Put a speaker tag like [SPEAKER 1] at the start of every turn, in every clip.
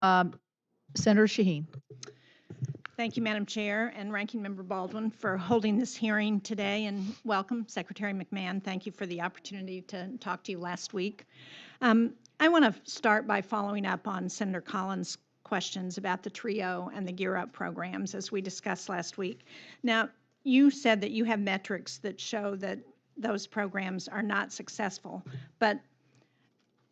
[SPEAKER 1] Um, Senator Shaheen.
[SPEAKER 2] Thank you, Madam Chair and Ranking Member Baldwin, for holding this hearing today, and welcome, Secretary McMahon. Thank you for the opportunity to talk to you last week. I want to start by following up on Senator Collins' questions about the TRIO and the Gear Up programs, as we discussed last week. Now, you said that you have metrics that show that those programs are not successful, but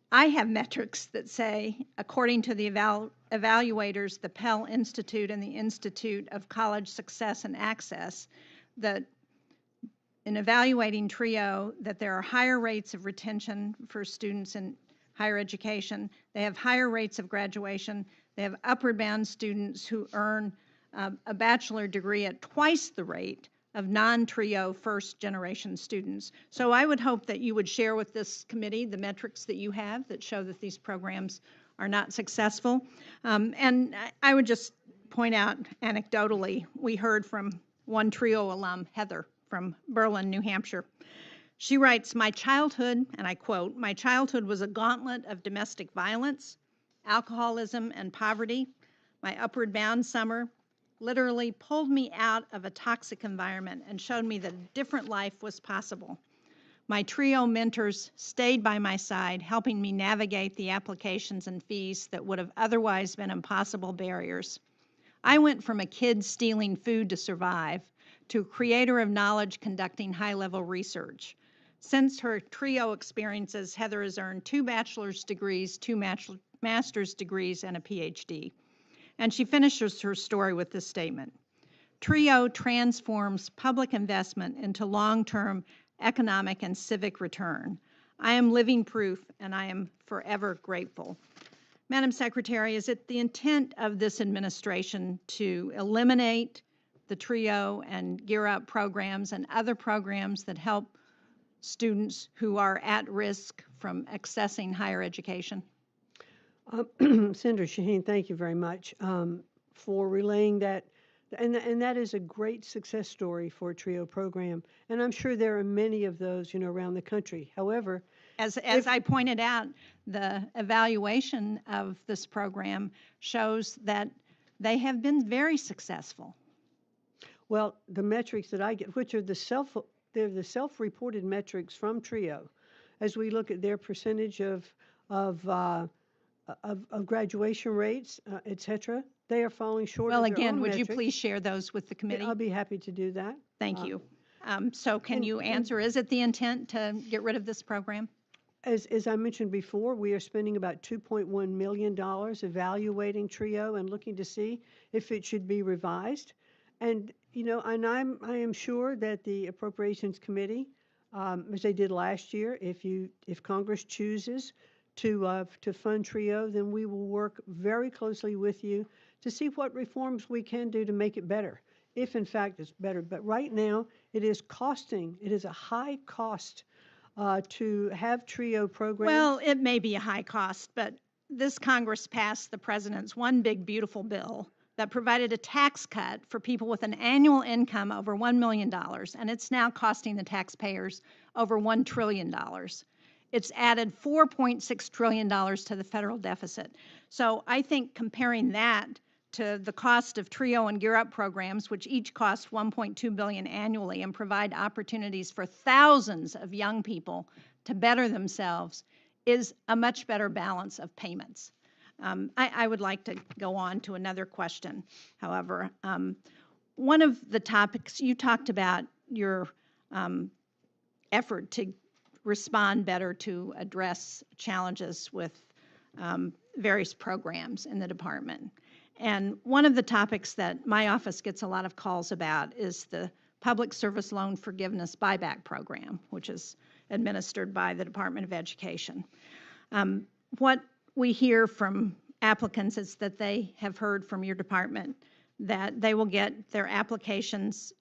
[SPEAKER 2] I have metrics that say, according to the evaluators, the Pell Institute and the Institute of College Success and Access, that in evaluating TRIO, that there are higher rates of retention for students in higher education. They have higher rates of graduation. They have upward bound students who earn a bachelor degree at twice the rate of non-TRIO first-generation students. So I would hope that you would share with this committee the metrics that you have that show that these programs are not successful. And I would just point out anecdotally, we heard from one TRIO alum, Heather, from Berlin, New Hampshire. She writes, "My childhood," and I quote, "my childhood was a gauntlet of domestic violence, alcoholism, and poverty. My upward bound summer literally pulled me out of a toxic environment and showed me that a different life was possible. My TRIO mentors stayed by my side, helping me navigate the applications and fees that would have otherwise been impossible barriers. I went from a kid stealing food to survive to a creator of knowledge conducting high-level research. Since her TRIO experiences, Heather has earned 2 bachelor's degrees, 2 master's degrees, and a PhD." And she finishes her story with this statement: "TRIO transforms public investment into long-term economic and civic return. I am living proof, and I am forever grateful." Madam Secretary, is it the intent of this administration to eliminate the TRIO and Gear Up programs and other programs that help students who are at risk from accessing higher education?
[SPEAKER 3] Senator Shaheen, thank you very much for relaying that. And that is a great success story for a TRIO program. And I'm sure there are many of those, around the country. However,
[SPEAKER 2] as I pointed out, the evaluation of this program shows that they have been very successful.
[SPEAKER 3] Well, the metrics that I get, which are they're the self-reported metrics from TRIO, as we look at their percentage of graduation rates, et cetera, they are falling short of their
[SPEAKER 2] again,
[SPEAKER 3] own
[SPEAKER 2] would
[SPEAKER 3] metrics.
[SPEAKER 2] You please share those with the committee?
[SPEAKER 3] I'll be happy to do that.
[SPEAKER 2] Thank you. So can you answer, is it the intent to get rid of this program?
[SPEAKER 3] As I mentioned before, we are spending about $2.1 million evaluating TRIO and looking to see if it should be revised. And, I am sure that the Appropriations Committee, as they did last year, if Congress chooses to fund TRIO, then we will work very closely with you to see what reforms we can do to make it better, if in fact it's better. But right now, it is a high cost to have TRIO programs.
[SPEAKER 2] Well, it may be a high cost, but this Congress passed the president's One Big Beautiful Bill that provided a tax cut for people with an annual income over $1 million, and it's now costing the taxpayers over $1 trillion. It's added $4.6 trillion to the federal deficit. So I think comparing that to the cost of TRIO and Gear Up programs, which each cost $1.2 billion annually and provide opportunities for thousands of young people to better themselves, is a much better balance of payments. I would like to go on to another question, however. One of the topics, you talked about your effort to respond better to address challenges with various programs in the department. And one of the topics that my office gets a lot of calls about is the Public Service Loan Forgiveness Buyback Program, which is administered by the Department of Education. What we hear from applicants is that they have heard from your department that they will get their applications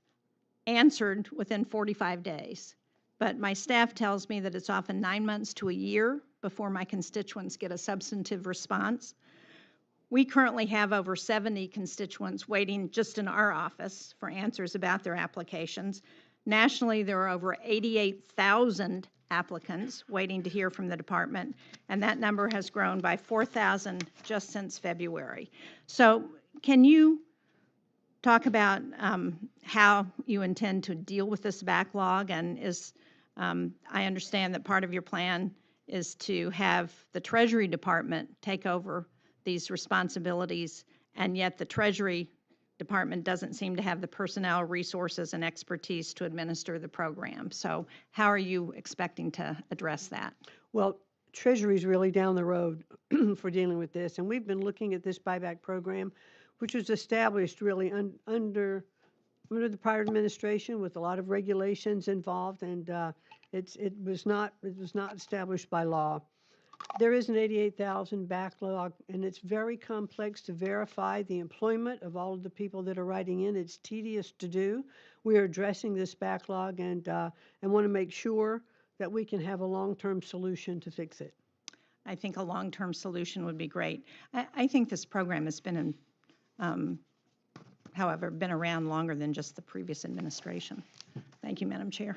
[SPEAKER 2] answered within 45 days. But my staff tells me that it's often 9 months to a year before my constituents get a substantive response. We currently have over 70 constituents waiting just in our office for answers about their applications. Nationally, there are over 88,000 applicants waiting to hear from the department, and that number has grown by 4,000 just since February. So can you talk about how you intend to deal with this backlog? And I understand that part of your plan is to have the Treasury Department take over these responsibilities, and yet the Treasury Department doesn't seem to have the personnel, resources, and expertise to administer the program. So how are you expecting to address that?
[SPEAKER 3] Well, Treasury's really down the road for dealing with this, and we've been looking at this buyback program, which was established really under the prior administration with a lot of regulations involved, and it was not established by law. There is an 88,000 backlog, and it's very complex to verify the employment of all of the people that are writing in. It's tedious to do. We are addressing this backlog and want to make sure that we can have a long-term solution to fix it.
[SPEAKER 2] I think a long-term solution would be great. I think this program has been however, been around longer than just the previous administration. Thank you, Madam Chair.